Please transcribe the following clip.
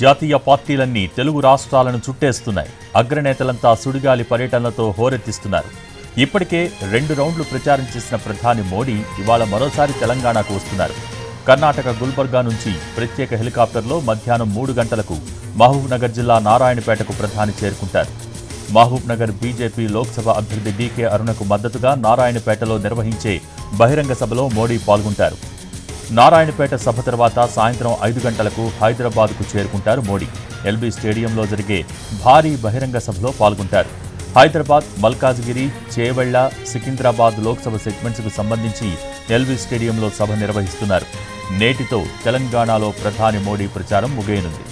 జాతీయ పార్టీలన్నీ తెలుగు రాష్ట్రాలను చుట్టేస్తున్నాయి. అగ్రనేతలంతా సుడిగాలి పర్యటనలతో హోరెత్తిస్తున్నారు. ఇప్పటికే 2 రౌండ్లు ప్రచారం చేసిన ప్రధాని మోడీ ఇవాళ మరోసారి తెలంగాణకు వస్తున్నారు. కర్ణాటక గుల్బర్గా నుంచి ప్రత్యేక హెలికాప్టర్లో మధ్యాహ్నం 3 గంటలకు మహబూబ్నగర్ జిల్లా నారాయణపేటకు ప్రధాని చేరుకుంటారు. మహబూబ్నగర్ బీజేపీ లోక్సభ అభ్యర్థి డీకే అరుణకు మద్దతుగా నారాయణపేటలో నిర్వహించే బహిరంగ సభలో మోడీ పాల్గొంటారు. నారాయణపేట సభ తర్వాత సాయంత్రం 5 గంటలకు హైదరాబాద్కు చేరుకుంటారు మోడీ. ఎల్బీ స్టేడియంలో జరిగే భారీ బహిరంగ సభలో పాల్గొంటారు. హైదరాబాద్, మల్కాజ్గిరి, చేవెళ్ల, సికింద్రాబాద్ లోక్సభ సెగ్మెంట్స్కు సంబంధించి ఎల్బీ స్టేడియంలో సభ నిర్వహిస్తున్నారు. నేటితో తెలంగాణలో ప్రధాని మోడీ ప్రచారం ముగియనుంది.